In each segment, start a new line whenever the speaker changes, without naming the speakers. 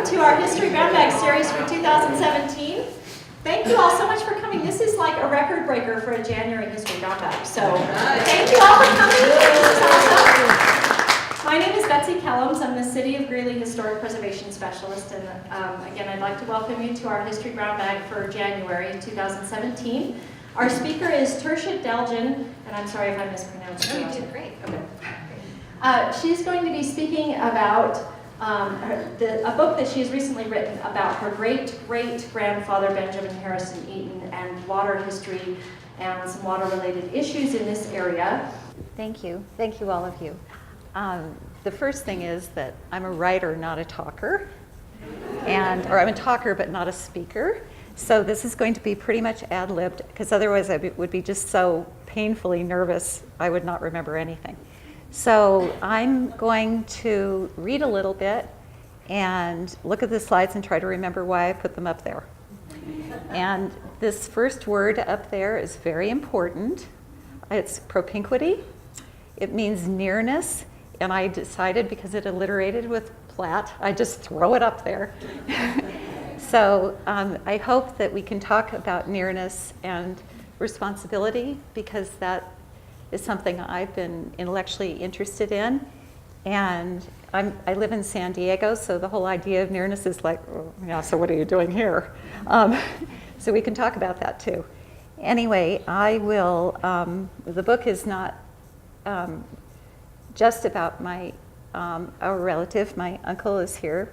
welcome to our History Brown Bag series for 2017. Thank you all so much for coming. This is like a record breaker for a January History Brown Bag. So thank you all for coming. This is awesome. My name is Betsy Kellums. I'm the City of Greeley Historic Preservation Specialist. And again, I'd like to welcome you to our History Brown Bag for January 2017. Our speaker is Tertia Delgin, and I'm sorry if I mispronounced her.
No, you did great.
Okay. She's going to be speaking about a book that she has recently written about her great-great-grandfather Benjamin Harrison Eaton and water history and some water-related issues in this area.
Thank you. Thank you, all of you. The first thing is that I'm a writer, not a talker, or I'm a talker but not a speaker. So this is going to be pretty much ad-libbed, because otherwise I would be just so painfully nervous I would not remember anything. So I'm going to read a little bit and look at the slides and try to remember why I put them up there. And this first word up there is very important. It's propinquity. It means nearness, and I decided because it alliterated with Platt, I just throw it up there. So I hope that we can talk about nearness and responsibility, because that is something I've been intellectually interested in. And I live in San Diego, so the whole idea of nearness is like, oh, yeah, so what are you doing here? So we can talk about that too. Anyway, I will, the book is not just about our relative. My uncle is here,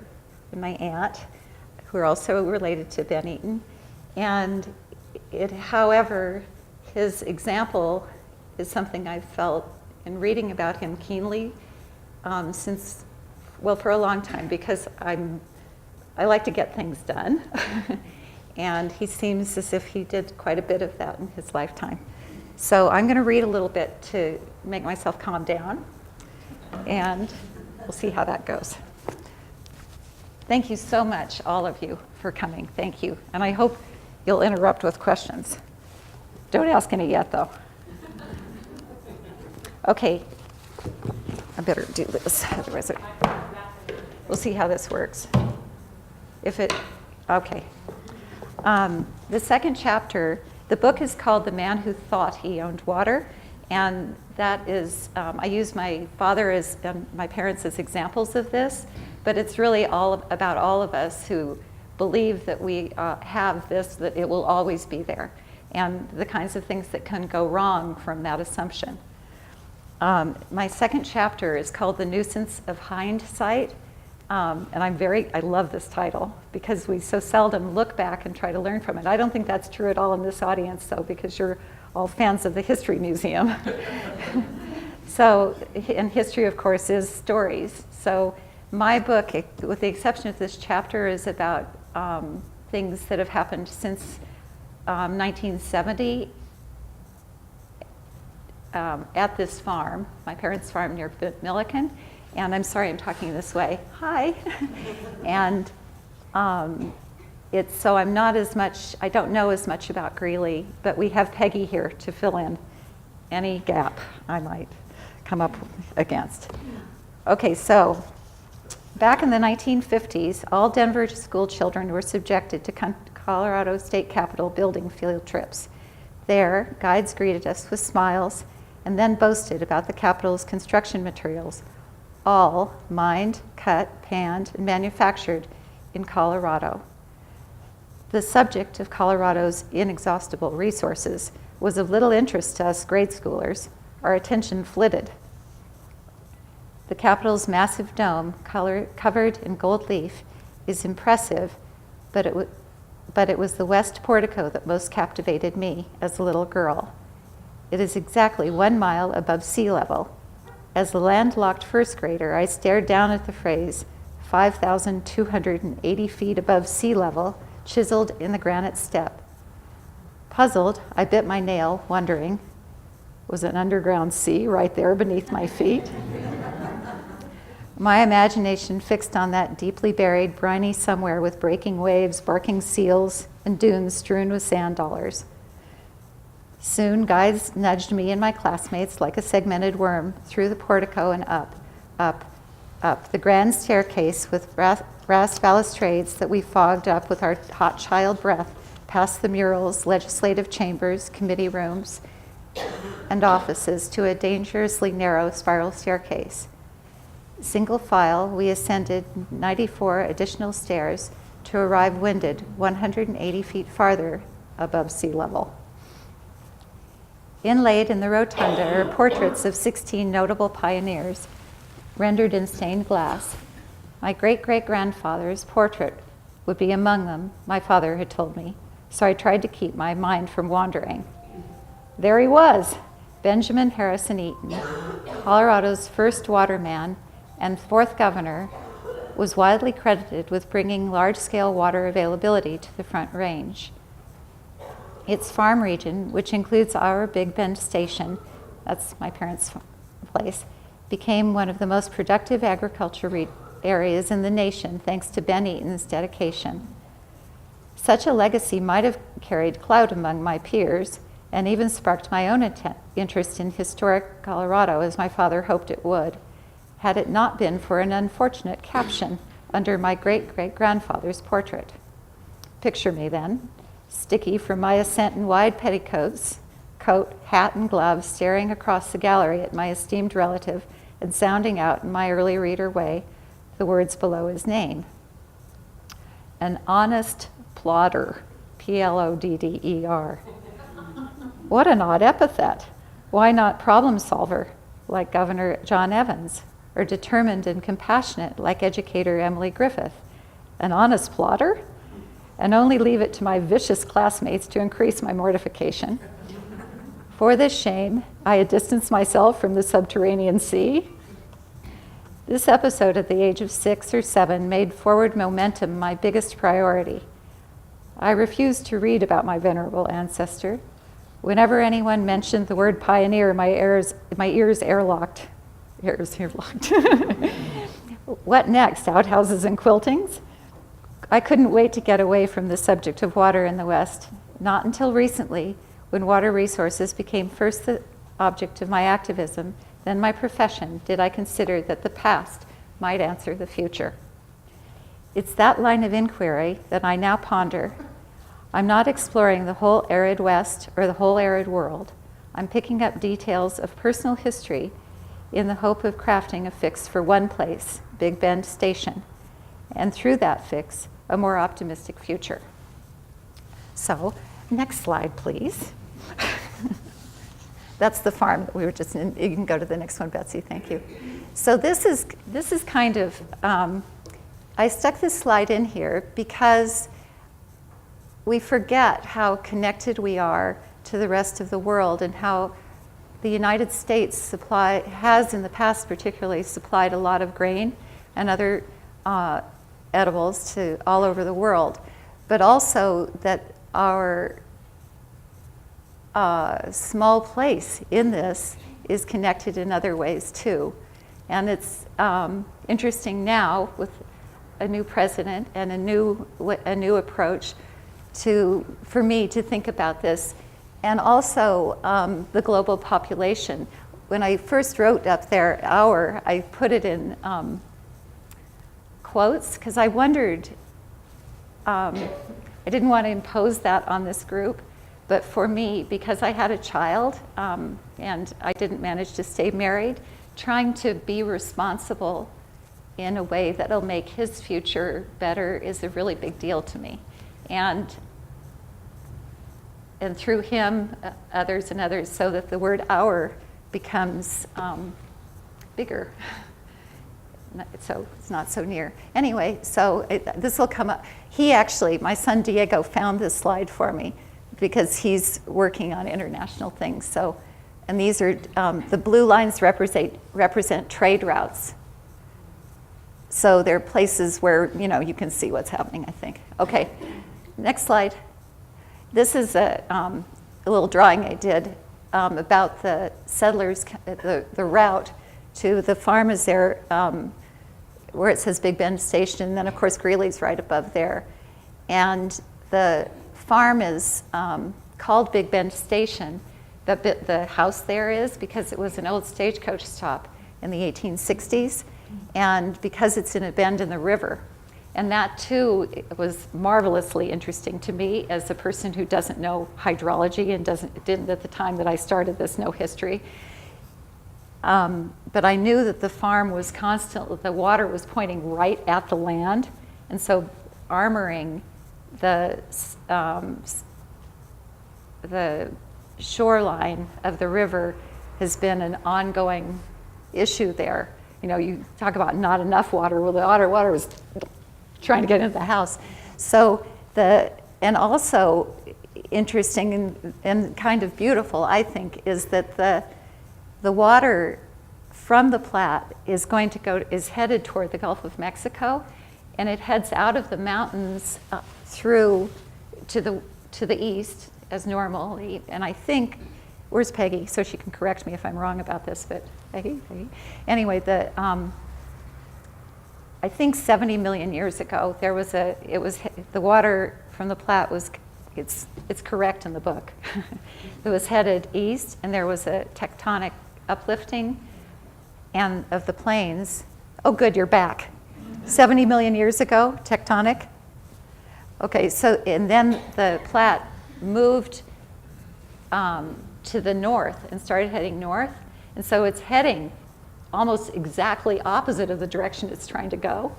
and my aunt, who are also related to Ben Eaton. And however, his example is something I've felt in reading about him keenly for a long time, because I like to get things done. And he seems as if he did quite a bit of that in his lifetime. So I'm going to read a little bit to make myself calm down, and we'll see how that goes. Thank you so much, all of you, for coming. Thank you. And I hope you'll interrupt with questions. Don't ask any yet, though. Okay, I better do this, otherwise we'll see how this works. Okay. The second chapter, the book is called The Man Who Thought He Owned Water, and that is, I use my father and my parents as examples of this, but it's really all about all of us who believe that we have this, that it will always be there, and the kinds of things that can go wrong from that assumption. My second chapter is called The Nuisance of Hindsight, and I love this title because we so seldom look back and try to learn from it. I don't think that's true at all in this audience, though, because you're all fans of the History Museum. And history, of course, is stories. So my book, with the exception of this chapter, is about things that have happened since 1970 at this farm, my parents' farm near Milliken. And I'm sorry I'm talking this way. Hi. And so I'm not as much, I don't know as much about Greeley, but we have Peggy here to fill in any gap I might come up against. Okay, so back in the 1950s, all Denver school children were subjected to Colorado State Capitol building field trips. There, guides greeted us with smiles and then boasted about the Capitol's construction materials, all mined, cut, panned, and manufactured in Colorado. The subject of Colorado's inexhaustible resources was of little interest to us grade schoolers. Our attention flitted. The Capitol's massive dome, covered in gold leaf, is impressive, but it was the west portico that most captivated me as a little girl. It is exactly 1 mile above sea level. As a landlocked first grader, I stared down at the phrase, 5,280 feet above sea level, chiseled in the granite step. Puzzled, I bit my nail, wondering, was an underground sea right there beneath my feet? My imagination fixed on that deeply buried, briny somewhere with breaking waves, barking seals, and dunes strewn with sand dollars. Soon, guides nudged me and my classmates like a segmented worm through the portico and up, up the grand staircase with brass balustrades that we fogged up with our hot child breath, past the murals, legislative chambers, committee rooms, and offices to a dangerously narrow spiral staircase. Single file, we ascended 94 additional stairs to arrive winded 180 feet farther above sea level. Inlaid in the rotunda are portraits of 16 notable pioneers, rendered in stained glass. My great-great-grandfather's portrait would be among them, my father had told me, so I tried to keep my mind from wandering. There he was, Benjamin Harrison Eaton, Colorado's first waterman and fourth governor, was widely credited with bringing large-scale water availability to the Front Range. Its farm region, which includes our Big Bend Station, that's my parents' place, became one of the most productive agriculture areas in the nation thanks to Ben Eaton's dedication. Such a legacy might have carried clout among my peers and even sparked my own interest in historic Colorado, as my father hoped it would, had it not been for an unfortunate caption under my great-great-grandfather's portrait. Picture me then, sticky from my ascent in wide petticoats, coat, hat, and gloves, staring across the gallery at my esteemed relative and sounding out in my early reader way the words below his name. An honest plodder, Plodder. What an odd epithet. Why not problem solver, like Governor John Evans, or determined and compassionate, like educator Emily Griffith? An honest plodder? And only leave it to my vicious classmates to increase my mortification. For this shame, I had distanced myself from the subterranean sea. This episode at the age of 6 or 7 made forward momentum my biggest priority. I refused to read about my venerable ancestor. Whenever anyone mentioned the word pioneer, my ears airlocked. What next? Outhouses and quiltings? I couldn't wait to get away from the subject of water in the West. Not until recently, when water resources became first the object of my activism, then my profession, did I consider that the past might answer the future. It's that line of inquiry that I now ponder. I'm not exploring the whole arid West or the whole arid world. I'm picking up details of personal history in the hope of crafting a fix for one place, Big Bend Station, and through that fix, a more optimistic future. So, next slide, please. That's the farm that we were just in. You can go to the next one, Betsy, thank you. So this is kind of, I stuck this slide in here because we forget how connected we are to the rest of the world and how the United States has in the past particularly supplied a lot of grain and other edibles to all over the world, but also that our small place in this is connected in other ways too. And it's interesting now with a new president and a new approach for me to think about this. And also the global population. When I first wrote up there, I put it in quotes, because I wondered, I didn't want to impose that on this group, but for me, because I had a child and I didn't manage to stay married, trying to be responsible in a way that'll make his future better is a really big deal to me. And through him, others and others, so that the word our becomes bigger. So it's not so near. Anyway, so this will come up. My son Diego found this slide for me because he's working on international things. So, and these are, the blue lines represent trade routes. So they're places where, you can see what's happening, I think. Okay, next slide. This is a little drawing I did about the settlers, the route to the farm is there, where it says Big Bend Station, and then of course Greeley's right above there. And the farm is called Big Bend Station. The house there is because it was an old stagecoach stop in the 1860s. and because it's in a bend in the river. And that too was marvelously interesting to me as a person who doesn't know hydrology and didn't at the time that I started this know history. But I knew that the farm was constantly, the water was pointing right at the land, and so armoring the shoreline of the river has been an ongoing issue there. You know, you talk about not enough water. Well, the water was trying to get into the house. So and also interesting and kind of beautiful, I think, is that the water from the Platte is headed toward the Gulf of Mexico, and it heads out of the mountains through to the east as normally. And I think, where's Peggy? So she can correct me if I'm wrong about this, but Peggy. Anyway, I think 70 million years ago, the water from the Platte it's correct in the book. It was headed east, and there was a tectonic uplifting and of the plains. Oh, good, you're back. 70 million years ago, tectonic. Okay, so, and then the Platte moved to the north and started heading north. And so it's heading almost exactly opposite of the direction it's trying to go.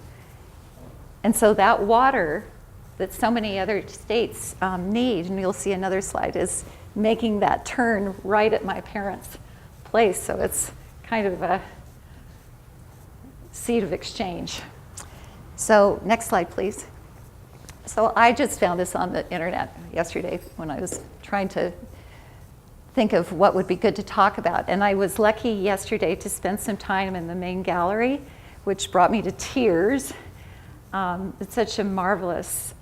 And so that water that so many other states need, and you'll see another slide, is making that turn right at my parents' place. So it's kind of a seat of exchange. So next slide, please. So I just found this on the internet yesterday when I was trying to think of what would be good to talk about. And I was lucky yesterday to spend some time in the main gallery, which brought me to tears. It's such a marvelous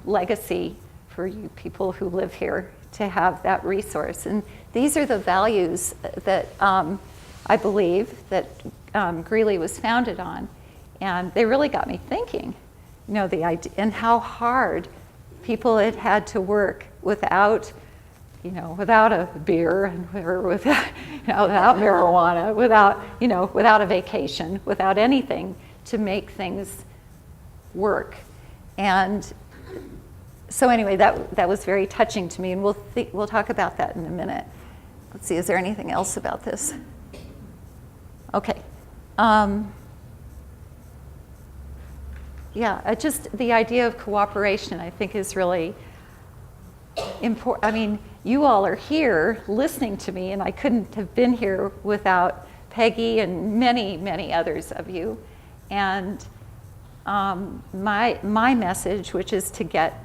legacy for you people who live here to have that resource. And these are the values that I believe that Greeley was founded on. And they really got me thinking, you know, the idea and how hard people had to work without a beer or without marijuana, without a vacation, without anything to make things work. And so anyway, that was very touching to me, and we'll talk about that in a minute. Let's see, is there anything else about this? Okay. Just the idea of cooperation, I think, is really important. I mean, you all are here listening to me, and I couldn't have been here without Peggy and many, many others of you. And my message, which is to get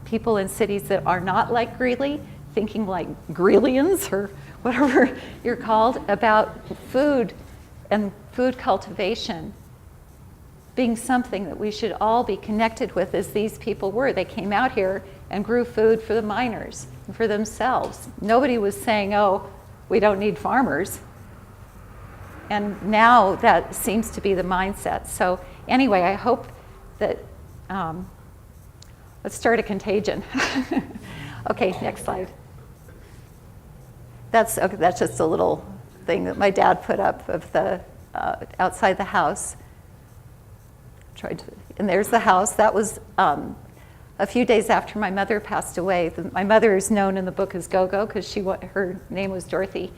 people in cities that are not like Greeley, thinking like Greelians or whatever you're called, about food and food cultivation being something that we should all be connected with, as these people were. They came out here and grew food for the miners and for themselves. Nobody was saying, oh, we don't need farmers. And now that seems to be the mindset. So anyway, I hope that, let's start a contagion. Okay, next slide. That's just a little thing that my dad put up of the outside the house. And there's the house. That was a few days after my mother passed away. My mother is known in the book as Go-Go because her name was Dorothy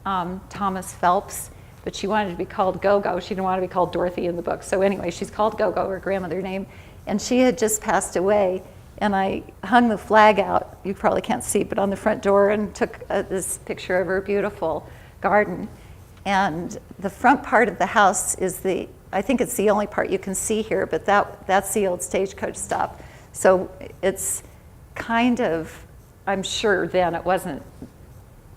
Thomas Phelps, but she wanted to be called Go-Go. She didn't want to be called Dorothy in the book. So anyway, she's called Go-Go, her grandmother name. And she had just passed away, and I hung the flag out, you probably can't see, but on the front door, and took this picture of her beautiful garden. And the front part of the house is I think it's the only part you can see here, but that's the old stagecoach stop. So it's kind of, I'm sure then it wasn't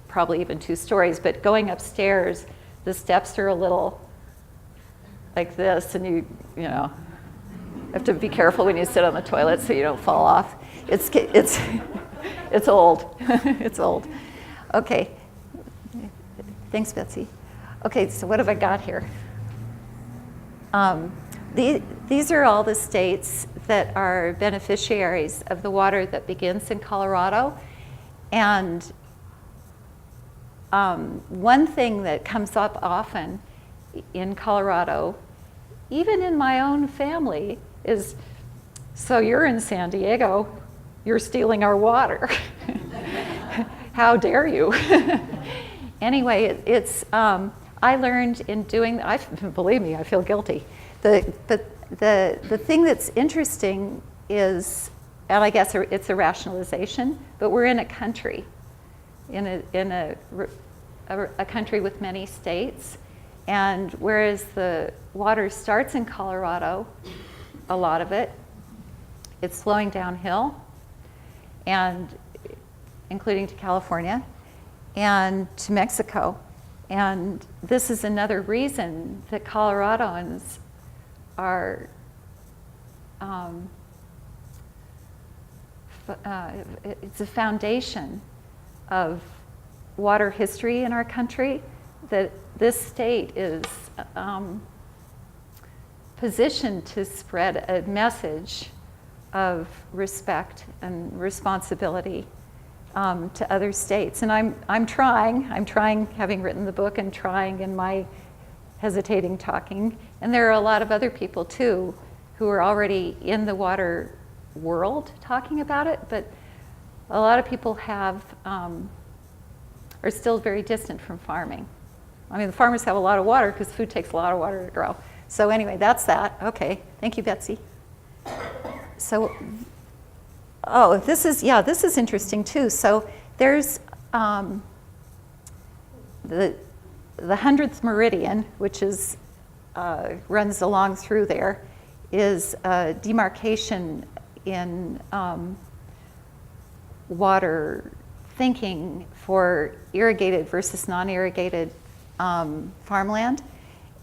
probably even 2 stories, but going upstairs, the steps are a little like this, and you have to be careful when you sit on the toilet so you don't fall off. It's old. It's old. Okay. Thanks, Betsy. Okay, so what have I got here? These are all the states that are beneficiaries of the water that begins in Colorado. And one thing that comes up often in Colorado even in my own family, is, so you're in San Diego, you're stealing our water. How dare you? Anyway, I learned in doing, believe me, I feel guilty. The thing that's interesting is, and I guess it's a rationalization, but we're in a country, in a country with many states, and whereas the water starts in Colorado, a lot of it, it's flowing downhill, and including to California and to Mexico. And this is another reason that Coloradoans are it's a foundation of water history in our country, that this state is positioned to spread a message of respect and responsibility to other states. And I'm trying, having written the book, and trying in my hesitating talking. And there are a lot of other people too who are already in the water world talking about it, but a lot of people are still very distant from farming. I mean, the farmers have a lot of water because food takes a lot of water to grow. So anyway, that's that. Okay, thank you, Betsy. So, this is interesting too. So there's the 100th meridian, which is runs along through there, is a demarcation in water thinking for irrigated versus non-irrigated farmland.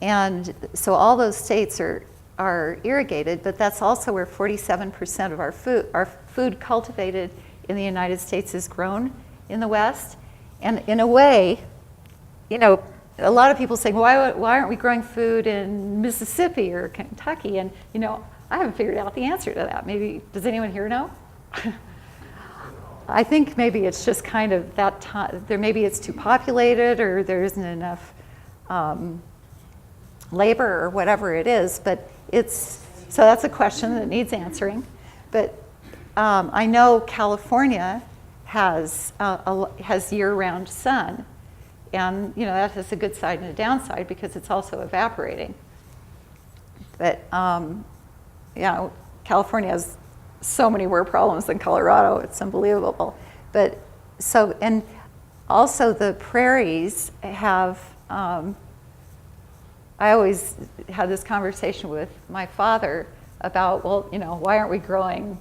And so all those states are irrigated, but that's also where 47% of our food cultivated in the United States is grown in the West. And in a way, a lot of people say, why aren't we growing food in Mississippi or Kentucky? And I haven't figured out the answer to that. Maybe, does anyone here know? I think maybe it's just kind of that time, maybe it's too populated, or there isn't enough labor or whatever it is, but so that's a question that needs answering. But I know California has year-round sun, and that has a good side and a downside because it's also evaporating. But California has so many more problems than Colorado. It's unbelievable. But and also the prairies have. I always had this conversation with my father about, why aren't we growing?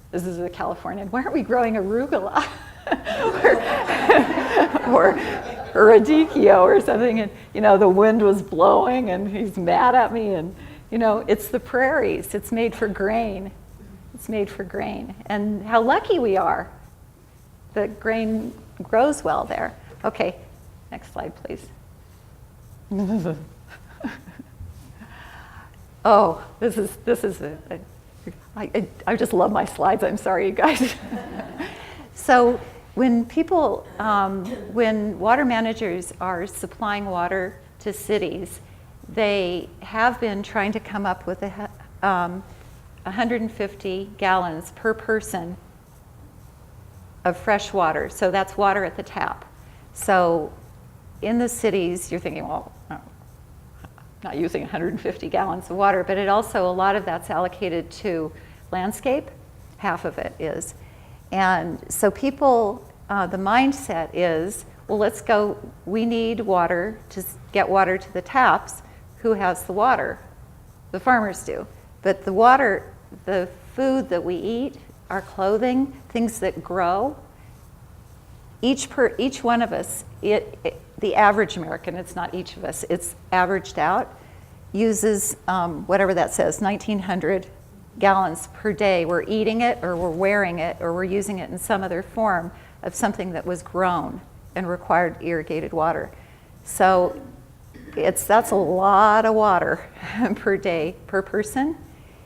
This is a Californian. Why aren't we growing arugula or radicchio or something? And the wind was blowing, and he's mad at me. And it's the prairies. It's made for grain. It's made for grain. And how lucky we are that grain grows well there. Okay, next slide, please. Oh, I just love my slides. I'm sorry, you guys. So when when water managers are supplying water to cities, they have been trying to come up with 150 gallons per person of fresh water. So that's water at the tap. So in the cities, you're thinking, well, not using 150 gallons of water, but a lot of that's allocated to landscape, half of it is. And so people, the mindset is, well, let's go, we need water to get water to the taps. Who has the water? The farmers do. But the water, the food that we eat, our clothing, things that grow, each one of us, the average American, it's not each of us, it's averaged out, uses whatever that says, 1,900 gallons per day. We're eating it, or we're wearing it, or we're using it in some other form of something that was grown and required irrigated water. So that's a lot of water per day per person.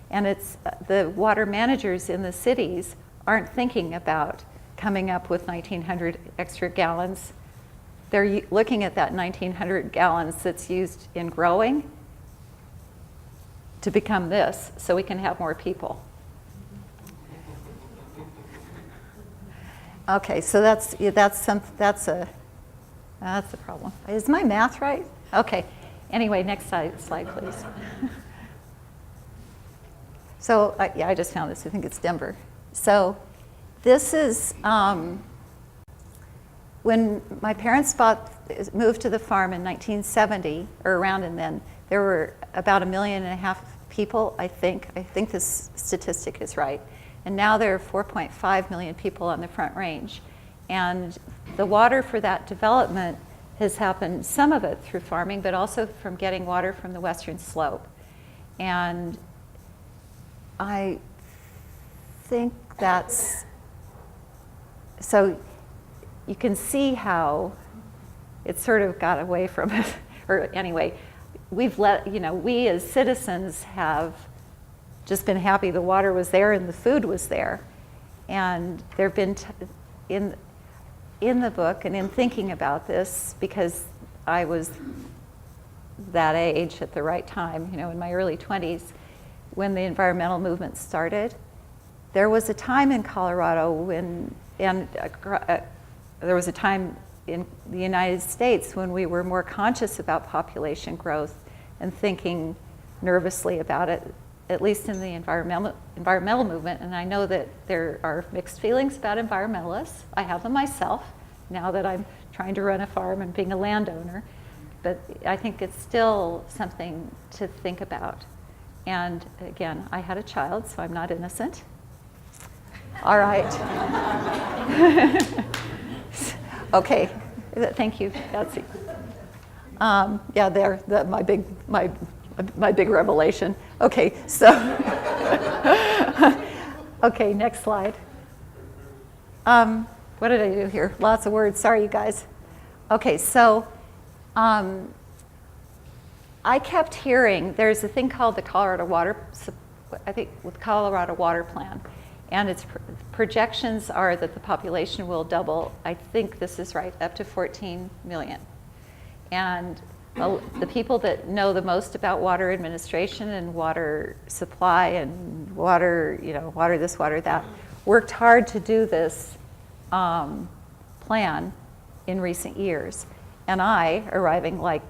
And it's the water managers in the cities aren't thinking about coming up with 1,900 extra gallons. They're looking at that 1,900 gallons that's used in growing to become this so we can have more people. Okay, so that's a problem. Is my math right? Okay. Anyway, next slide please. So yeah, I just found this. I think it's Denver. So this is when my parents moved to the farm in 1970, or around, and then there were about 1.5 million people, I think. I think this statistic is right. And now there are 4.5 million people on the Front Range. And the water for that development has happened, some of it through farming, but also from getting water from the western slope. And I think that's, so you can see how it sort of got away from it. Or anyway, we as citizens have just been happy the water was there and the food was there. And there have been, in the book and in thinking about this, because I was that age at the right time, in my early 20s, when the environmental movement started, there was a time in Colorado when, there was a time in the United States when we were more conscious about population growth and thinking nervously about it, at least in the environmental movement. And I know that there are mixed feelings about environmentalists. I have them myself, now that I'm trying to run a farm and being a landowner. But I think it's still something to think about. And again, I had a child, so I'm not innocent. All right. Okay, thank you, Betsy. Yeah, there, my big revelation. Okay, so, okay, next slide. What did I do here? Lots of words, sorry you guys. Okay, so I kept hearing, there's a thing called the Colorado Water, I think with Colorado Water Plan, and its projections are that the population will double, I think this is right, up to 14 million. And the people that know the most about water administration and water supply and water, water this, water that, worked hard to do this plan in recent years. And I, arriving like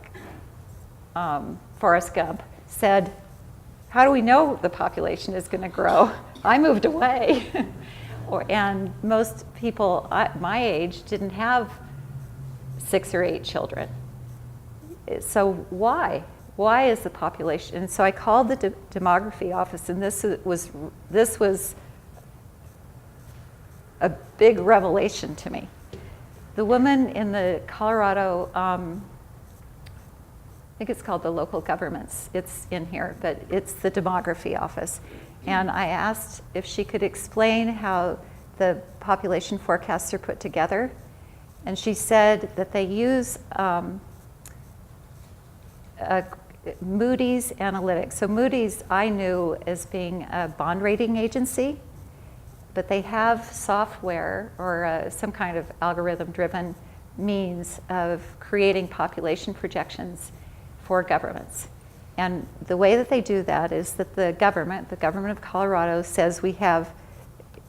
Forrest Gump, said, how do we know the population is going to grow? I moved away. And most people my age didn't have 6 or 8 children. So why? Why is the population? And so I called the demography office, and this was a big revelation to me. The woman in the Colorado, I think it's called the local governments, it's in here, but it's the demography office. And I asked if she could explain how the population forecasts are put together. And she said that they use Moody's Analytics. So Moody's I knew as being a bond rating agency, but they have software or some kind of algorithm-driven means of creating population projections for governments. And the way that they do that is that the government of Colorado says we have,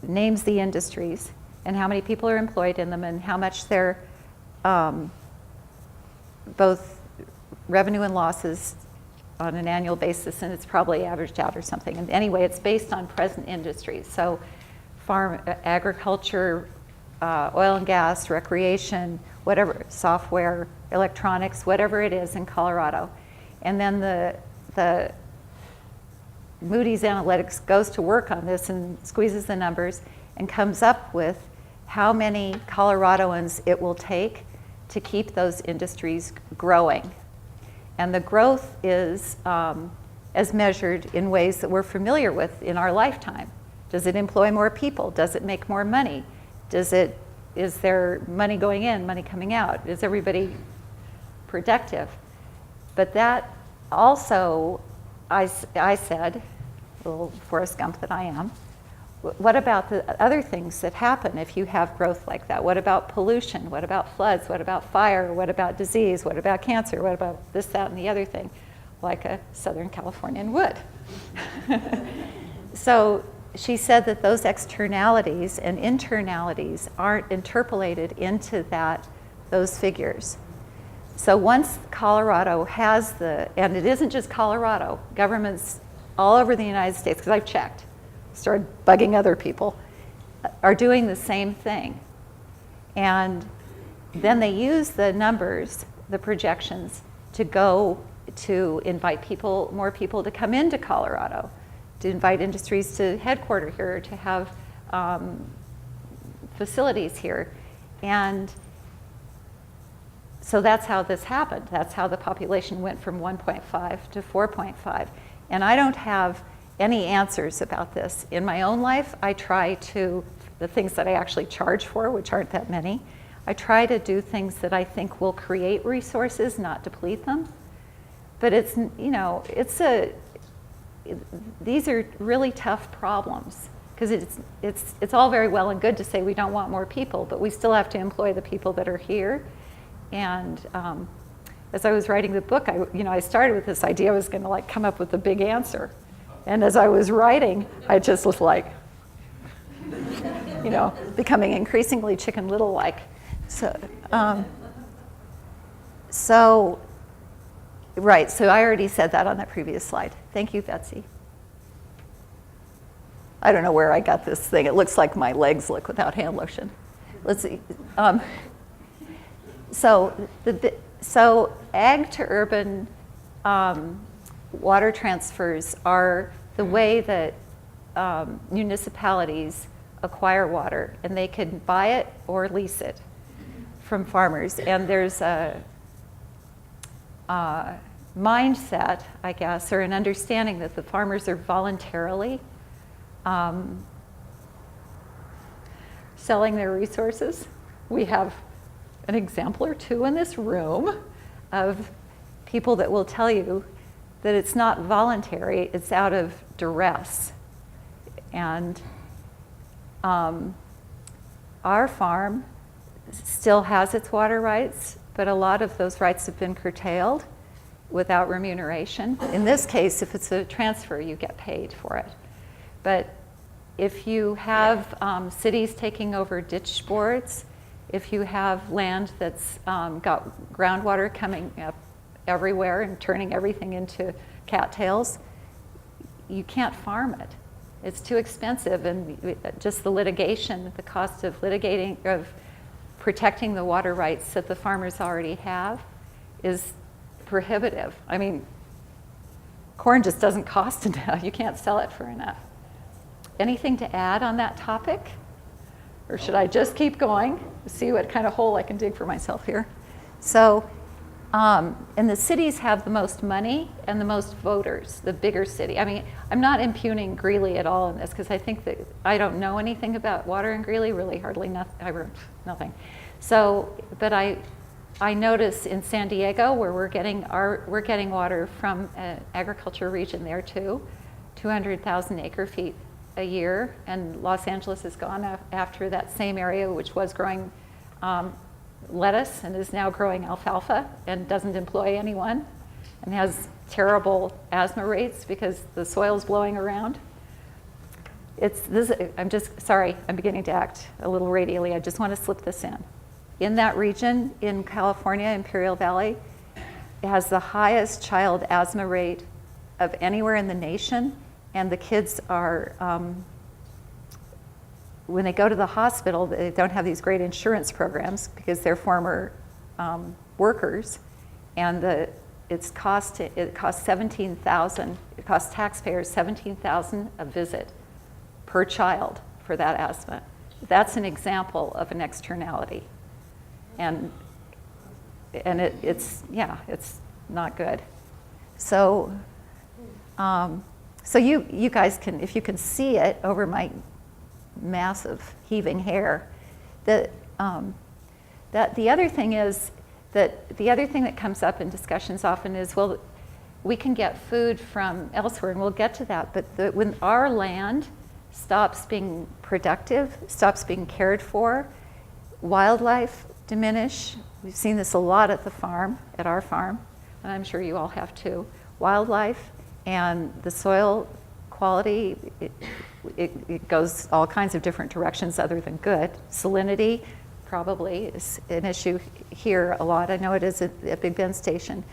names the industries and how many people are employed in them and how much their both revenue and losses on an annual basis, and it's probably averaged out or something. And anyway, it's based on present industries. So farm, agriculture, oil and gas, recreation, whatever, software, electronics, whatever it is in Colorado. And then the Moody's Analytics goes to work on this and squeezes the numbers and comes up with how many Coloradoans it will take to keep those industries growing. And the growth is as measured in ways that we're familiar with in our lifetime. Does it employ more people? Does it make more money? Is there money going in, money coming out? Is everybody productive? But that also, I said, little Forrest Gump that I am, what about the other things that happen if you have growth like that? What about pollution? What about floods? What about fire? What about disease? What about cancer? What about this, that, and the other thing, like a Southern Californian would? So she said that those externalities and internalities aren't interpolated into those figures. So once Colorado has and it isn't just Colorado, governments all over the United States, because I've checked, started bugging other people, are doing the same thing. And then they use the numbers, the projections, to go to invite more people to come into Colorado, to invite industries to headquarter here, to have facilities here. And so that's how this happened. That's how the population went from 1.5 to 4.5. And I don't have any answers about this. In my own life, I try the things that I actually charge for, which aren't that many, I try to do things that I think will create resources, not deplete them. But these are really tough problems, because it's all very well and good to say we don't want more people, but we still have to employ the people that are here. And as I was writing the book, I started with this idea I was going to come up with a big answer. And as I was writing, I just was becoming increasingly Chicken Little-like. So I already said that on that previous slide. Thank you, Betsy. I don't know where I got this thing. It looks like my legs look without hand lotion. Let's see. So ag to urban water transfers are the way that municipalities acquire water, and they can buy it or lease it from farmers. And there's a mindset, I guess, or an understanding that the farmers are voluntarily selling their resources. We have an example or two in this room of people that will tell you that it's not voluntary, it's out of duress. And our farm still has its water rights, but a lot of those rights have been curtailed without remuneration. In this case, if it's a transfer, you get paid for it. But if you have cities taking over ditch boards, if you have land that's got groundwater coming up everywhere and turning everything into cattails, you can't farm it. It's too expensive, and just the litigation, the cost of protecting the water rights that the farmers already have is prohibitive. I mean, corn just doesn't cost enough. You can't sell it for enough. Anything to add on that topic? Or should I just keep going, see what kind of hole I can dig for myself here? So, and the cities have the most money and the most voters, the bigger city. I mean, I'm not impugning Greeley at all in this, because I think that I don't know anything about water in Greeley, really hardly nothing. So, but I notice in San Diego, where we're getting water from an agriculture region there too, 200,000 acre feet a year, and Los Angeles has gone after that same area, which was growing lettuce and is now growing alfalfa and doesn't employ anyone and has terrible asthma rates because the soil's blowing around. I'm just sorry, I'm beginning to act a little radially. I just want to slip this in. In that region, in California, Imperial Valley, it has the highest child asthma rate of anywhere in the nation. And the kids are, when they go to the hospital, they don't have these great insurance programs because they're former workers, and it costs $17,000. It costs taxpayers $17,000 a visit per child for that asthma. That's an example of an externality, and it's not good. So. So you guys can, if you can see it over my massive heaving hair, that the other thing is that the other thing that comes up in discussions often is, well, we can get food from elsewhere, and we'll get to that, but when our land stops being productive, stops being cared for, wildlife diminish. We've seen this a lot at our farm, and I'm sure you all have too. Wildlife And the soil quality, it goes all kinds of different directions other than good. Salinity probably is an issue here a lot. I know it is at Big Bend Station.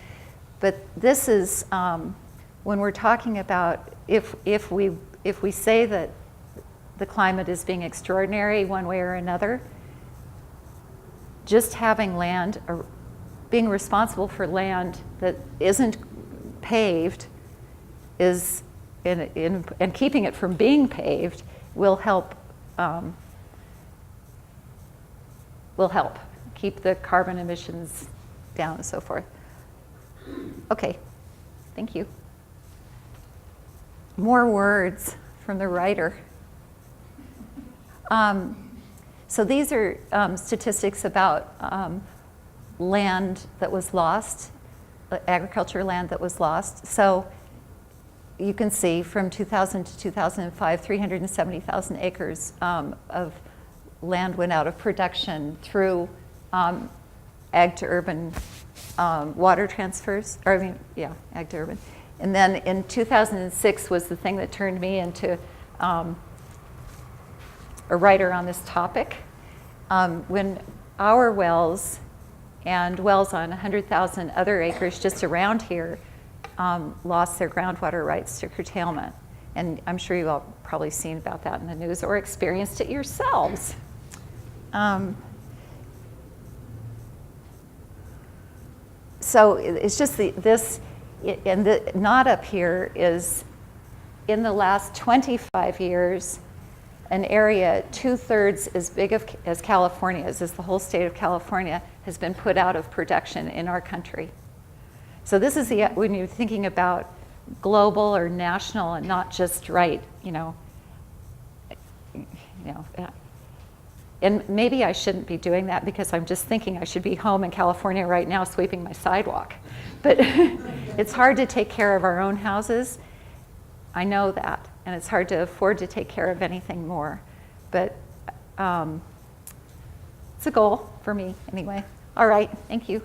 But this is, when we're talking about, if we say that the climate is being extraordinary one way or another, just having land, or being responsible for land that isn't paved is, and keeping it from being paved will help keep the carbon emissions down and so forth. Okay, thank you. More words from the writer. So these are statistics about land that was lost, agriculture land that was lost. So you can see from 2000 to 2005, 370,000 acres of land went out of production through ag to urban water transfers, ag to urban. And then in 2006 was the thing that turned me into a writer on this topic. When our wells and wells on 100,000 other acres just around here lost their groundwater rights to curtailment. And I'm sure you've all probably seen about that in the news or experienced it yourselves. So it's just not up here is in the last 25 years, an area 2/3 as big as California's, as the whole state of California, has been put out of production in our country. So this is when you're thinking about global or national and not just and maybe I shouldn't be doing that because I'm just thinking I should be home in California right now sweeping my sidewalk. But it's hard to take care of our own houses. I know that. And it's hard to afford to take care of anything more. But it's a goal for me anyway. All right, thank you.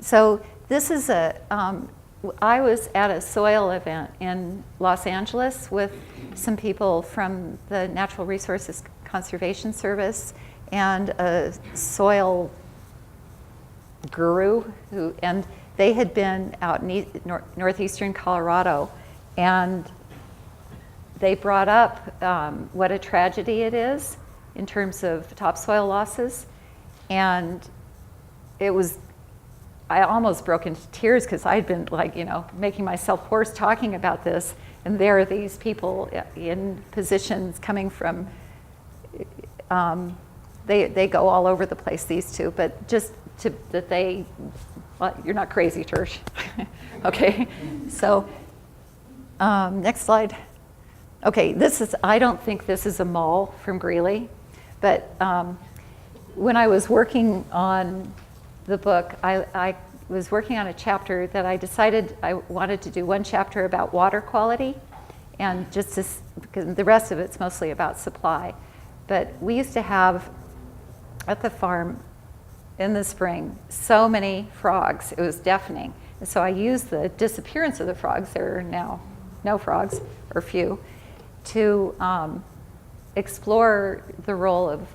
So this is I was at a soil event in Los Angeles with some people from the Natural Resources Conservation Service and a soil guru and they had been out in northeastern Colorado, and they brought up what a tragedy it is in terms of topsoil losses. And I almost broke into tears because I'd been making myself hoarse talking about this. And there are these people in positions coming from, they go all over the place, these two, but just you're not crazy, Tersh. Okay, so next slide. Okay, I don't think this is a mall from Greeley, but when I was working on the book, I was working on a chapter that I decided I wanted to do one chapter about water quality, and because the rest of it's mostly about supply. But we used to have at the farm in the spring so many frogs, it was deafening. And so I used the disappearance of the frogs, there are now no frogs, or few, to explore the role of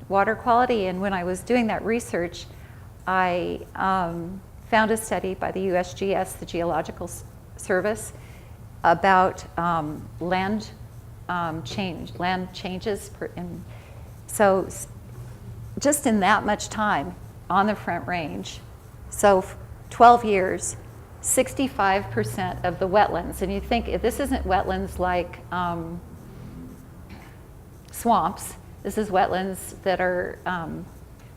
water quality. And when I was doing that research, I found a study by the USGS, the Geological Service, about land changes. So just in that much time on the Front Range, so 12 years, 65% of the wetlands, and you think if this isn't wetlands like swamps, this is wetlands that are,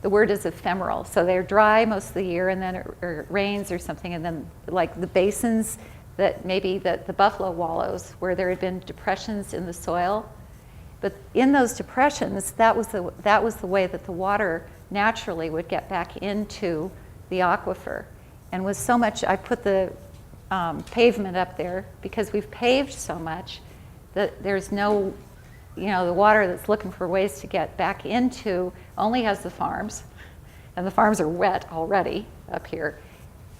the word is ephemeral. So they're dry most of the year, and then it rains or something, and then like the basins that maybe the buffalo wallows, where there had been depressions in the soil. But in those depressions, that was the way that the water naturally would get back into the aquifer. And with so much, I put the pavement up there because we've paved so much that there's no, the water that's looking for ways to get back into only has the farms, and the farms are wet already up here.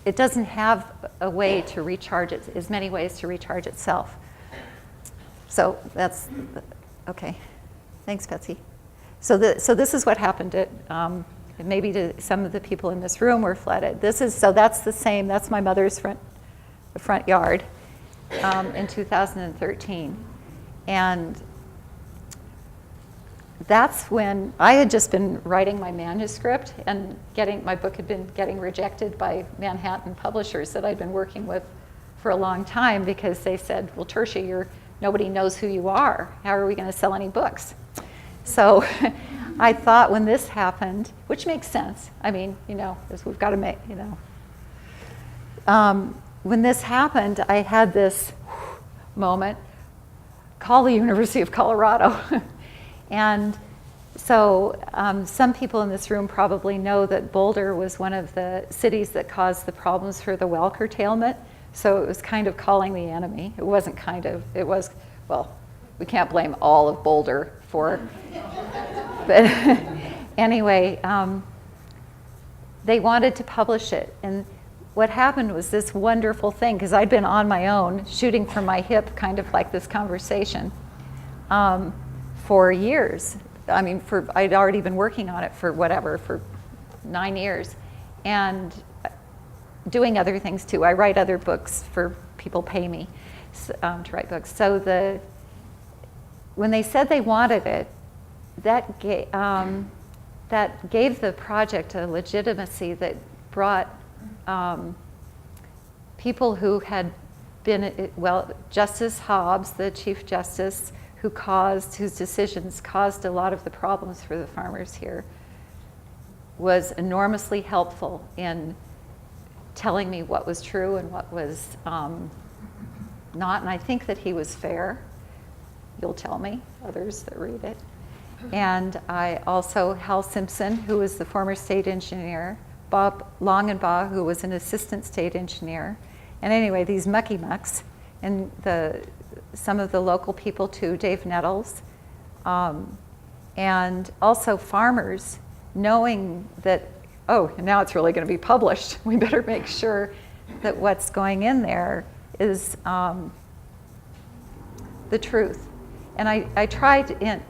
it doesn't have a way to recharge it, as many ways to recharge itself. So that's, okay. Thanks, Betsy. So this is what happened. Maybe to some of the people in this room were flooded. So that's the same, that's my mother's front yard in 2013. And that's when I had just been writing my manuscript, and my book had been getting rejected by Manhattan publishers that I'd been working with for a long time, because they said, well, Tertia, nobody knows who you are. How are we going to sell any books? So I thought when this happened, which makes sense. I mean, we've got to make, when this happened, I had this moment, call the University of Colorado. And so some people in this room probably know that Boulder was one of the cities that caused the problems for the well curtailment. So it was kind of calling the enemy. It wasn't kind of, it was, well, we can't blame all of Boulder for, but anyway, they wanted to publish it. And what happened was this wonderful thing, because I'd been on my own, shooting from my hip, kind of like this conversation, for years. I mean, I'd already been working on it for 9 years, and doing other things too. I write other books for people pay me to write books. So when they said they wanted it, that gave the project a legitimacy that brought people who had been, Justice Hobbs, the Chief Justice, whose decisions caused a lot of the problems for the farmers here, was enormously helpful in telling me what was true and what was not. And I think that he was fair. You'll tell me, others that read it. And I also, Hal Simpson, who was the former state engineer, Bob Longenbaugh, who was an assistant state engineer. And anyway, these mucky mucks, and some of the local people too, Dave Nettles, and also farmers, knowing that, oh, now it's really going to be published. We better make sure that what's going in there is the truth. And I tried,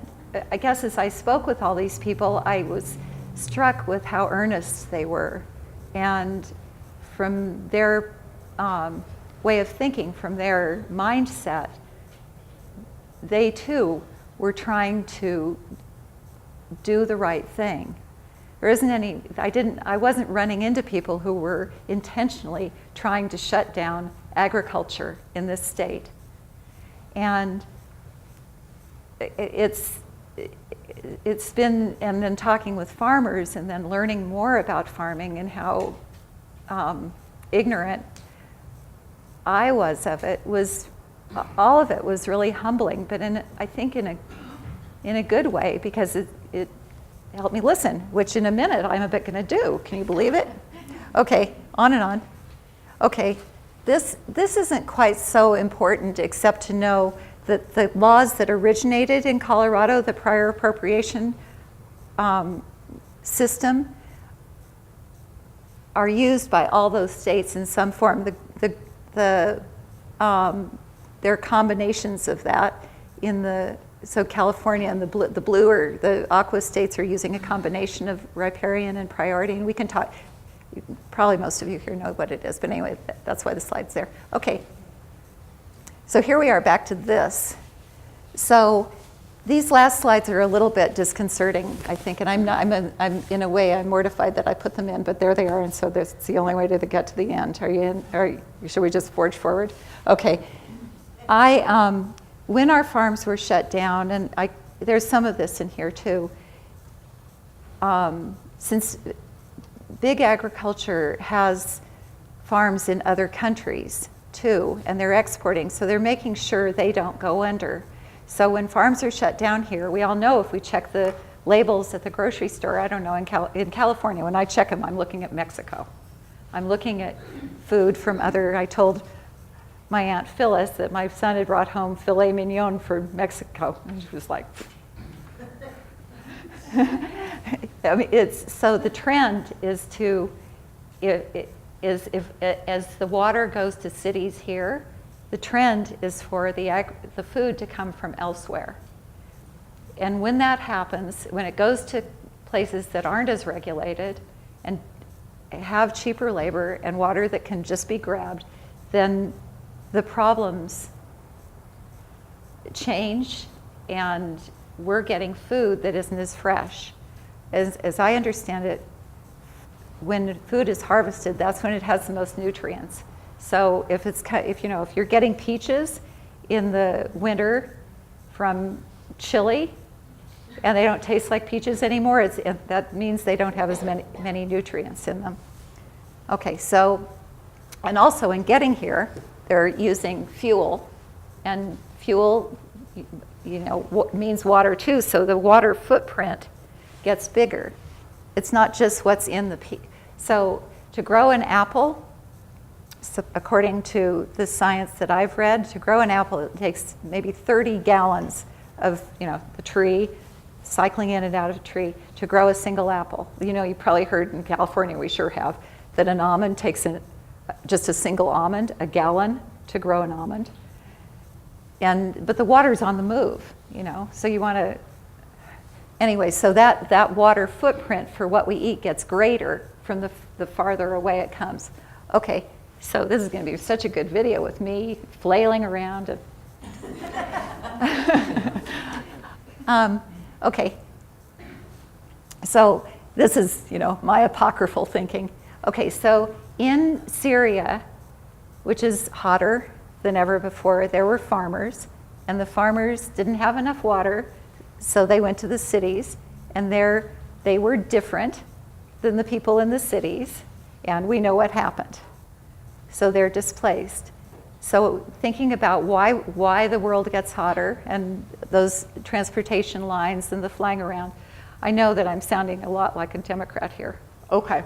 I guess as I spoke with all these people, I was struck with how earnest they were. And from their way of thinking, from their mindset, they too were trying to do the right thing. There isn't any, I wasn't running into people who were intentionally trying to shut down agriculture in this state. And it's been, and then talking with farmers and then learning more about farming and how ignorant I was of it, all of it was really humbling, but I think in a good way, because it helped me listen, which in a minute I'm a bit going to do. Can you believe it? Okay, on and on. Okay, this isn't quite so important, except to know that the laws that originated in Colorado, the prior appropriation system, are used by all those states in some form. There are combinations of that so California and the blue or the aqua states are using a combination of riparian and priority, and we can talk, probably most of you here know what it is, but anyway, that's why the slide's there. Okay, so here we are back to this. So these last slides are a little bit disconcerting, I think, and I'm in a way, I'm mortified that I put them in, but there they are, and so it's the only way to get to the end. Are you in? Should we just forge forward? Okay. When our farms were shut down, and there's some of this in here too, since big agriculture has farms in other countries too, and they're exporting, so they're making sure they don't go under. So when farms are shut down here, we all know if we check the labels at the grocery store, I don't know, in California, when I check them, I'm looking at Mexico. I'm looking at food from I told my Aunt Phyllis that my son had brought home filet mignon from Mexico. And she was like, I mean, so the trend is to, is as the water goes to cities here, the trend is for the food to come from elsewhere. And when that happens, when it goes to places that aren't as regulated and have cheaper labor and water that can just be grabbed, then the problems change and we're getting food that isn't as fresh. As I understand it, when food is harvested, that's when it has the most nutrients. So if you're getting peaches in the winter from Chile and they don't taste like peaches anymore, that means they don't have as many nutrients in them. Okay, so, and also in getting here, they're using fuel, and fuel, means water too, so the water footprint gets bigger. It's not just what's in the So to grow an apple, so according to the science that I've read, to grow an apple, it takes maybe 30 gallons of, the tree, cycling in and out of a tree to grow a single apple. You probably heard in California, we sure have, that an almond takes just a single almond, a gallon to grow an almond. But the water's on the move, so you want to, anyway, so that water footprint for what we eat gets greater from the farther away it comes. Okay, so this is going to be such a good video with me flailing around. Okay, so this is, my apocryphal thinking. Okay, so in Syria, which is hotter than ever before, there were farmers, and the farmers didn't have enough water, so they went to the cities, and they were different than the people in the cities, and we know what happened. So they're displaced. So thinking about why the world gets hotter and those transportation lines and the flying around, I know that I'm sounding a lot like a Democrat here. Okay.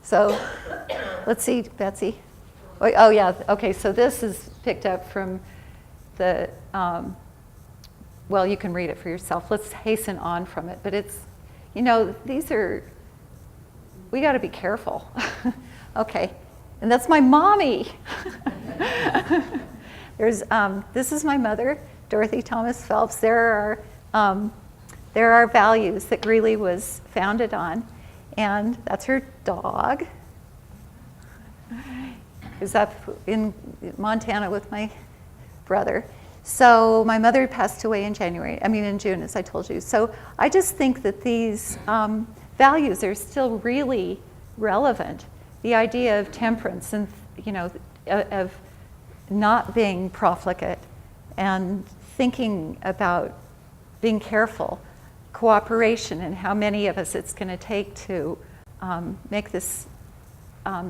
So let's see, Betsy. Oh yeah, okay, so this is picked up from the, well, you can read it for yourself. Let's hasten on from it, but it's, we gotta be careful. Okay, and that's my mommy. This is my mother, Dorothy Thomas Phelps. There are values that Greeley was founded on, and that's her dog. Who's up in Montana with my brother. So my mother passed away in June, as I told you. So I just think that these values are still really relevant. The idea of temperance and, of not being profligate and thinking about being careful, cooperation, and how many of us it's going to take to make this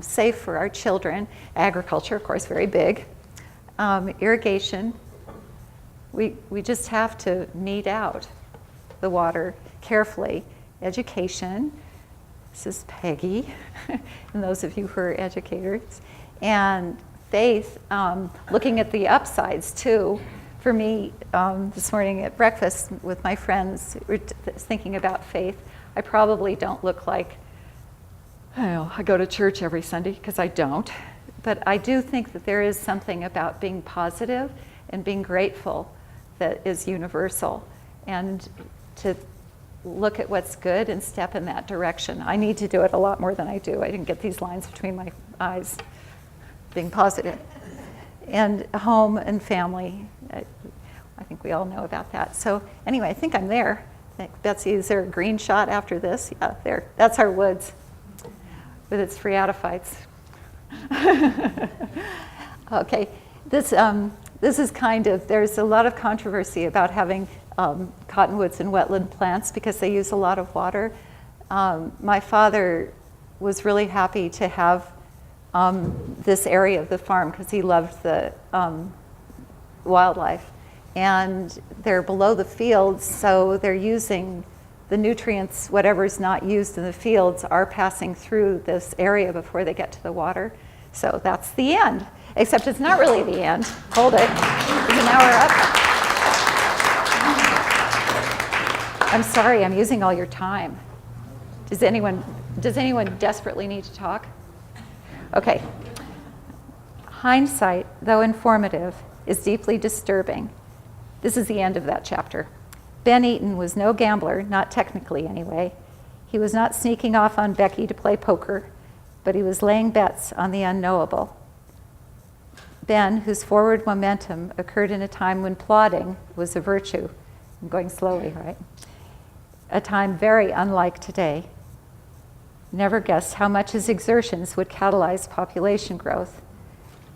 safe for our children. Agriculture, of course, very big. Irrigation. We just have to mete out the water carefully. Education. This is Peggy, and those of you who are educators. And faith, looking at the upsides too. For me, this morning at breakfast with my friends, we were thinking about faith. I probably don't look like, I go to church every Sunday, because I don't. But I do think that there is something about being positive and being grateful that is universal. And to look at what's good and step in that direction. I need to do it a lot more than I do. I didn't get these lines between my eyes, being positive. And home and family, I think we all know about that. So anyway, I think I'm there. Betsy, is there a green shot after this? Yeah, there. That's our woods with its phreatophytes. Okay, this is there's a lot of controversy about having cottonwoods and wetland plants because they use a lot of water. My father was really happy to have this area of the farm because he loved the wildlife. And they're below the fields, so they're using the nutrients, whatever's not used in the fields, are passing through this area before they get to the water. So that's the end, except it's not really the end. Hold it. It's an hour up. I'm sorry, I'm using all your time. Does anyone Does anyone desperately need to talk? Okay. Hindsight, though informative, is deeply disturbing. This is the end of that chapter. Ben Eaton was no gambler, not technically anyway. He was not sneaking off on Becky to play poker, but he was laying bets on the unknowable. Ben, whose forward momentum occurred in a time when plodding was a virtue. I'm going slowly, right? A time very unlike today. Never guessed how much his exertions would catalyze population growth.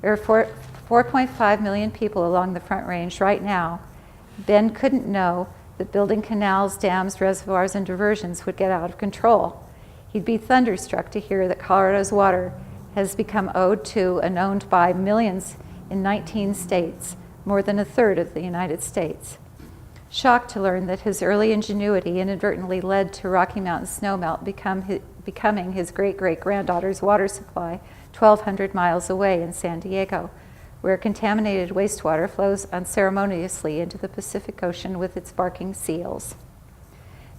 There are 4.5 million people along the Front Range right now. Ben couldn't know that building canals, dams, reservoirs, and diversions would get out of control. He'd be thunderstruck to hear that Colorado's water has become owed to and owned by millions in 19 states, more than a third of the United States. Shocked to learn that his early ingenuity inadvertently led to Rocky Mountain snowmelt becoming his great-great-granddaughter's water supply 1,200 miles away in San Diego, where contaminated wastewater flows unceremoniously into the Pacific Ocean with its barking seals.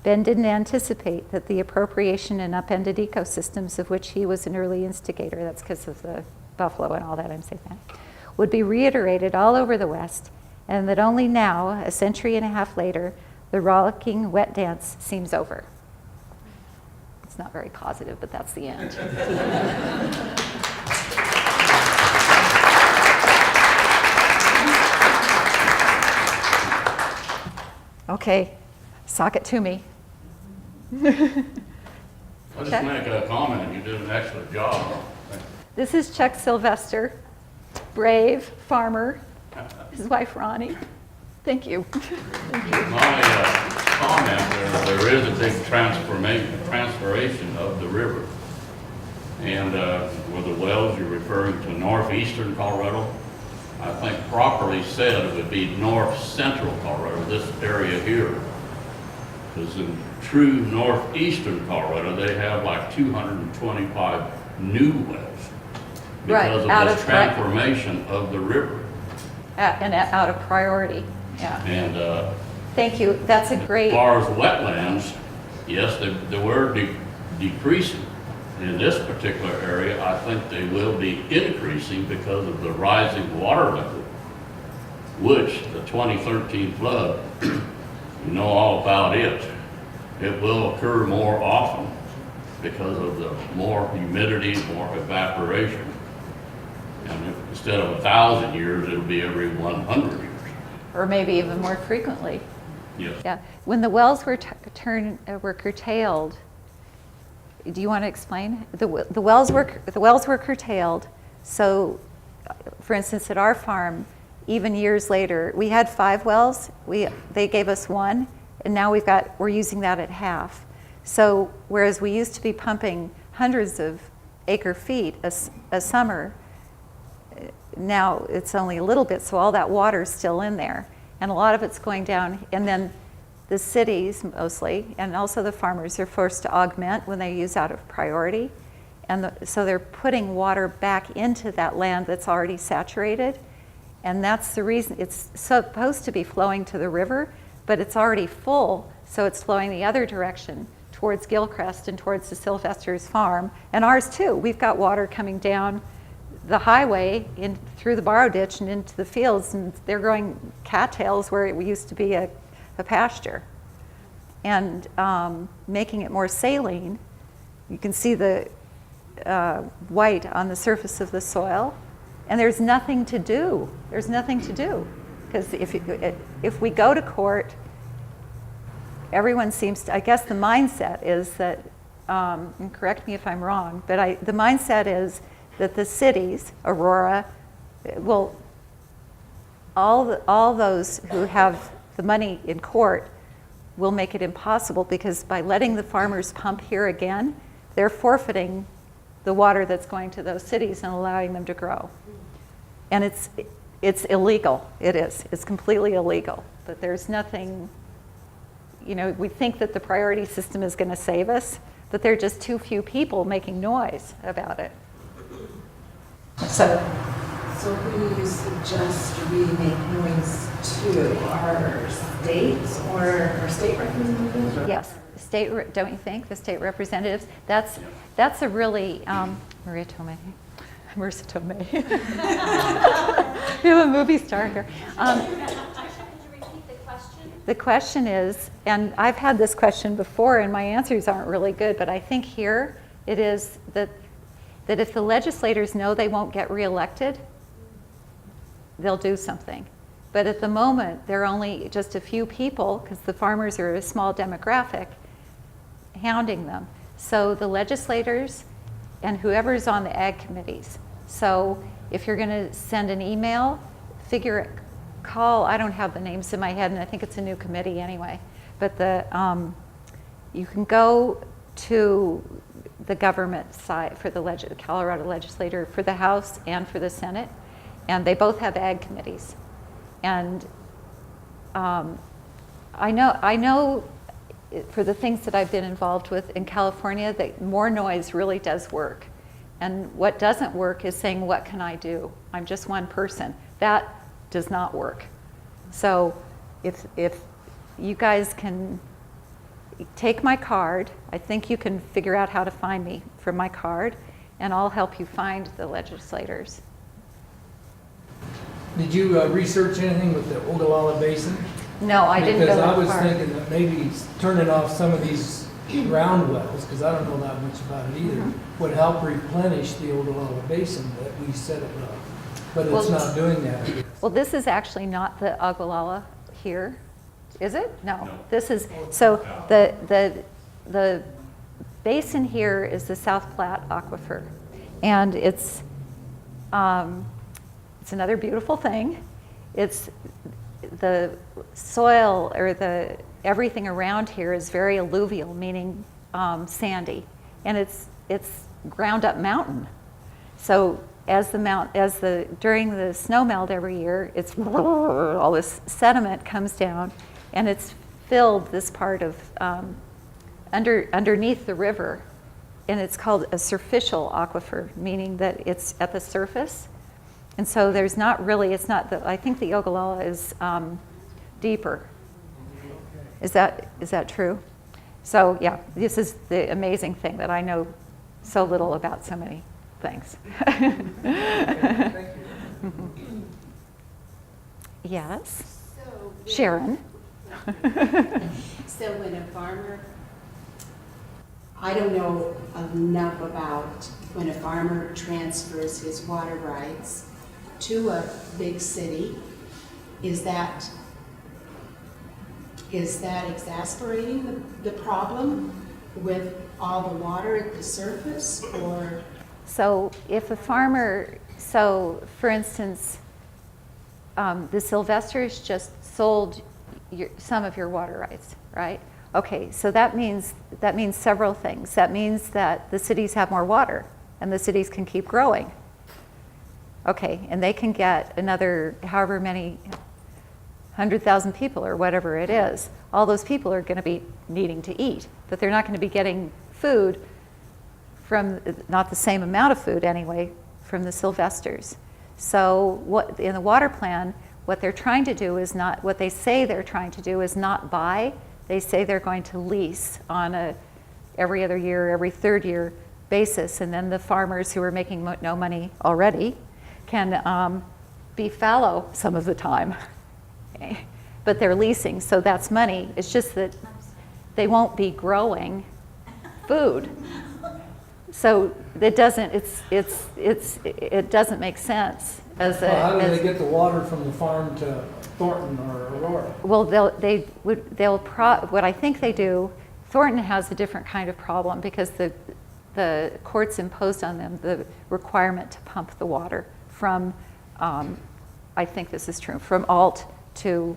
Ben didn't anticipate that the appropriation and upended ecosystems of which he was an early instigator, that's because of the buffalo and all that, I'm saying that, would be reiterated all over the West, and that only now, a century and a half later, the rollicking wet dance seems over. It's not very positive, but that's the end. Okay, sock it to me.
I'll just make a comment. You did an excellent job.
This is Chuck Sylvester, brave farmer. His wife Ronnie. Thank you.
My comment, there is a big transformation of the river. And with the wells, you're referring to northeastern Colorado. I think properly said it would be north-central Colorado, this area here. Because in true northeastern Colorado, they have like 225 new wells. Because
Right,
of this transformation of the river.
And out of priority, yeah.
And
Thank you, that's a great.
as far as wetlands, yes, they were decreasing. In this particular area, I think they will be increasing because of the rising water level, which the 2013 flood, you know all about it. It will occur more often because of the more humidity, more evaporation. And instead of 1,000 years, it'll be every 100 years.
Or maybe even more frequently.
Yes.
Yeah, when the wells were curtailed, do you want to explain? The wells were curtailed, so, for instance, at our farm, even years later, we had 5 wells. They gave us 1, and now we're using that at half. So whereas we used to be pumping hundreds of acre feet a summer, now it's only a little bit, so all that water's still in there. And a lot of it's going down, and then the cities mostly, and also the farmers are forced to augment when they use out of priority. And so they're putting water back into that land that's already saturated. And that's the reason it's supposed to be flowing to the river, but it's already full, so it's flowing the other direction towards Gilcrest and towards the Sylvester's farm, and ours too. We've got water coming down the highway in through the borrow ditch and into the fields, and they're growing cattails where it used to be a pasture, and making it more saline. You can see the white on the surface of the soil, and there's nothing to do. There's nothing to do, because if we go to court, everyone seems to, I guess the mindset is that, and correct me if I'm wrong, but the mindset is that the cities, Aurora, well, all those who have the money in court will make it impossible, because by letting the farmers pump here again, they're forfeiting the water that's going to those cities and allowing them to grow. And it's illegal. It is. It's completely illegal. But there's nothing, we think that the priority system is going to save us, but there are just too few people making noise about it. So
who do you suggest we make noise to? states or state representatives?
Yes, don't you think, the state representatives? That's a really, Maria Tomei, Marissa Tomei. We have a movie star here. The question is, and I've had this question before and my answers aren't really good, but I think here it is that if the legislators know they won't get reelected, they'll do something. But at the moment, there are only just a few people, because the farmers are a small demographic, hounding them. So the legislators and whoever's on the ag committees. So if you're going to send an email, call, I don't have the names in my head, and I think it's a new committee anyway, but you can go to the government side for the Colorado legislator, for the House and for the Senate, and they both have ag committees. And I know for the things that I've been involved with in California, that more noise really does work. And what doesn't work is saying, what can I do? I'm just one person. That does not work. So if you guys can take my card, I think you can figure out how to find me from my card, and I'll help you find the legislators.
Did you research anything with the Ogallala Basin?
No, I didn't go that far.
Because I was thinking that maybe turning off some of these ground wells, because I don't know that much about it either, would help replenish the Ogallala Basin that we set it up. But it's not doing that.
Well, this is actually not the Ogallala here, is it? No. This is, so the basin here is the South Platte Aquifer. And it's another beautiful thing. It's the soil, or everything around here is very alluvial, meaning sandy, and it's ground up mountain. So during the snow melt every year, it's all this sediment comes down, and it's filled this part of underneath the river, and it's called a surficial aquifer, meaning that it's at the surface. And so there's not really, I think the Ogallala is deeper. Is that true? So yeah, this is the amazing thing that I know so little about so many things. Yes? Sharon?
So when a farmer, I don't know enough about when a farmer transfers his water rights to a big city, is that exacerbating the problem with all the water at the surface, or?
So if a farmer, for instance, the Sylvesters just sold some of your water rights, right? Okay, so that means several things. That means that the cities have more water, and the cities can keep growing. Okay, and they can get another however many 100,000 people or whatever it is. All those people are going to be needing to eat, but they're not going to be getting food from, not the same amount of food anyway, from the Sylvesters. So in the water plan, what they're trying to do is not, what they say they're trying to do is not buy. They say they're going to lease on a every other year, every third year basis, and then the farmers who are making no money already can be fallow some of the time. Okay. But they're leasing, so that's money. It's just that they won't be growing food. So it doesn't make sense as a.
How do they get the water from the farm to Thornton or Aurora?
Well, what I think they do, Thornton has a different kind of problem because the courts imposed on them the requirement to pump the water from, I think this is true, from Alt to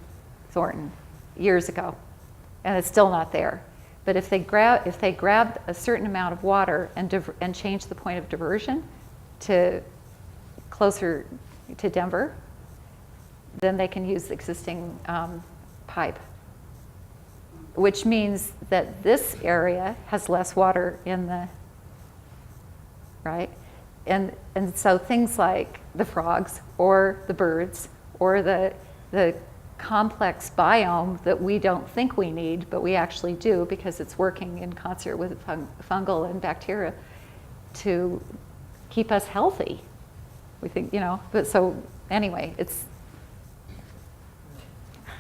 Thornton years ago, and it's still not there. But if they grab a certain amount of water and change the point of diversion to closer to Denver, then they can use the existing pipe, which means that this area has less water in the, right? And so things like the frogs or the birds or the complex biome that we don't think we need, but we actually do because it's working in concert with fungal and bacteria to keep us healthy. We think, but so anyway, it's.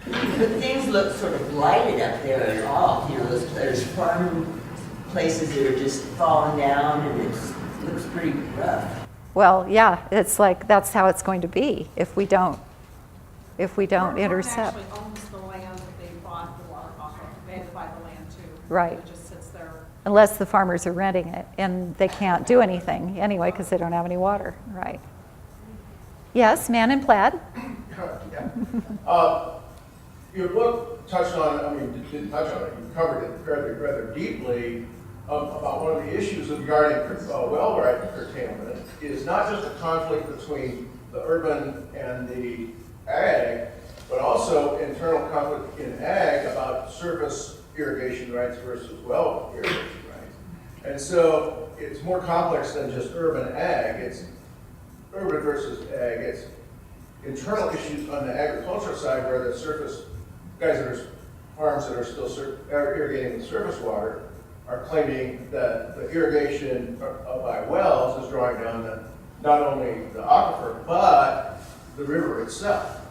But things look sort of blighted up there at all. There's farm places that are just falling down, and it looks pretty rough.
Well, yeah, it's like that's how it's going to be if we don't intercept.
Actually owns the land that they bought the water off of. They had to buy the land too.
Right.
It just sits there.
Unless the farmers are renting it, and they can't do anything anyway because they don't have any water, right? Yes, man in plaid.
Yeah. Your book touched on, didn't touch on it, you covered it rather deeply about one of the issues regarding well right curtailment is not just a conflict between the urban and the ag, but also internal conflict in ag about surface irrigation rights versus well irrigation rights. And so it's more complex than just urban ag. It's urban versus ag. It's internal issues on the agricultural side where the surface guys that are farms that are still irrigating with surface water are claiming that the irrigation by wells is drawing down not only the aquifer, but the river itself.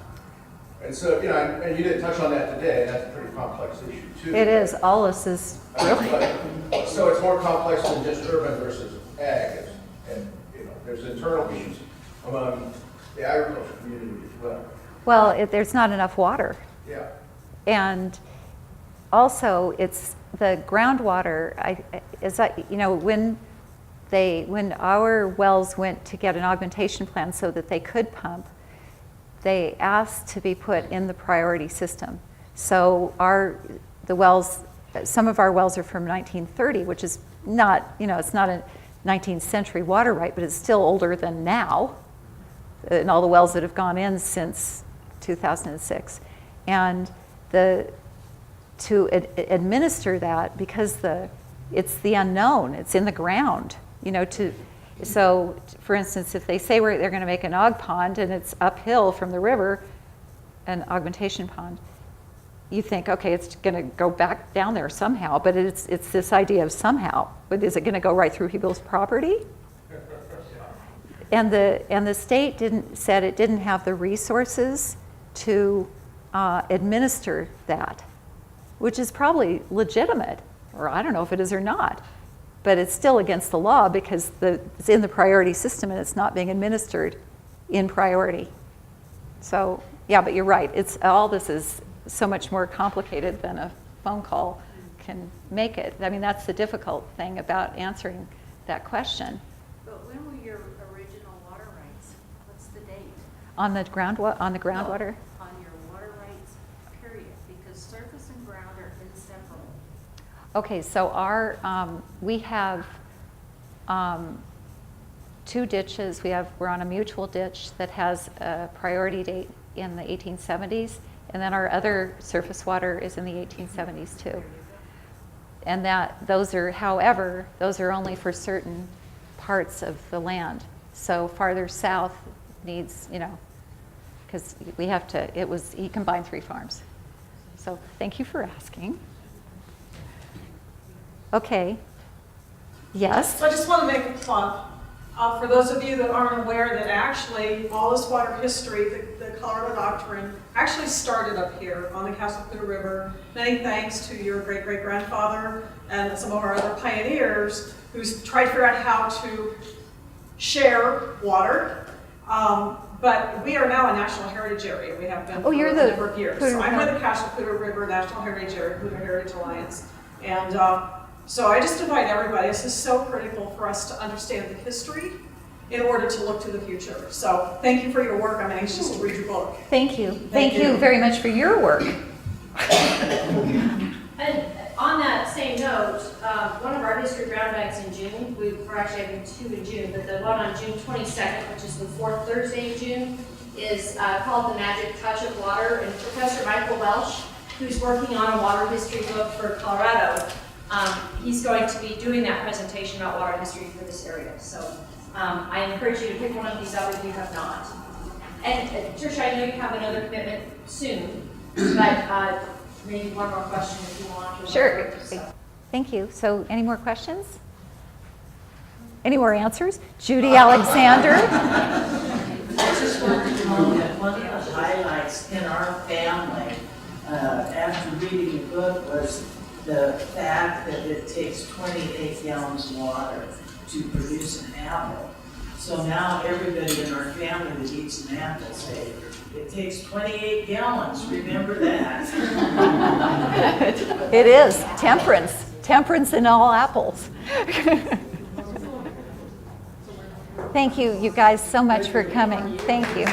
And so, and you didn't touch on that today, and that's a pretty complex issue too.
It is. All this is really.
So it's more complex than just urban versus ag. And there's internal issues among the agricultural community as well.
Well, there's not enough water.
Yeah.
And also, it's the groundwater. When our wells went to get an augmentation plan so that they could pump, they asked to be put in the priority system. So some of our wells are from 1930, which is not, it's not a 19th century water right, but it's still older than now, and all the wells that have gone in since 2006. And to administer that, because it's the unknown, it's in the ground, so for instance, if they say they're going to make an aug pond and it's uphill from the river, an augmentation pond, you think, okay, it's going to go back down there somehow, but it's this idea of somehow. But is it going to go right through people's property? And the state said it didn't have the resources to administer that, which is probably legitimate, or I don't know if it is or not, but it's still against the law because it's in the priority system and it's not being administered in priority. So yeah, but you're right. All this is so much more complicated than a phone call can make it. That's the difficult thing about answering that question.
But when were your original water rights? What's the date?
On the groundwater?
No, on your water rights, period, because surface and ground are inseparable.
Okay, so we have two ditches. We're on a mutual ditch that has a priority date in the 1870s, and then our other surface water is in the 1870s too. And those are only for certain parts of the land. So farther south needs, because he combined 3 farms. So thank you for asking. Okay. Yes?
So I just want to make a plug. For those of you that aren't aware that actually all this water history, the Colorado Doctrine, actually started up here on the Castle Cooter River. Many thanks to your great-great-grandfather and some of our other pioneers who tried to figure out how to share water. But we are now a National Heritage Area. We have been for a number of years. So I'm with the Castle Cooter River National Heritage Area, Cooter Heritage Alliance. And so I just invite everybody, this is so critical for us to understand the history in order to look to the future. So thank you for your work. I'm anxious to read your book.
Thank you. Thank you very much for your work.
And on that same note, one of our history ground bags in June, we're actually having 2 in June, but the one on June 22nd, which is the 4th Thursday in June, is called The Magic Touch of Water. And Professor Michael Welch, who's working on a water history book for Colorado, he's going to be doing that presentation about water history for this area. So I encourage you to pick one of these up if you have not. And Tricia, I know you have another commitment soon, But maybe one more question if you want.
Sure. Thank you. So any more questions? Any more answers? Judy Alexander?
I just wanted to know that one of the highlights in our family, after reading the book, was the fact that it takes 28 gallons of water to produce an apple. So now everybody in our family that eats an apple say, it takes 28 gallons, remember that?
It is temperance. Temperance in all apples. Thank you, you guys, so much for coming. Thank you.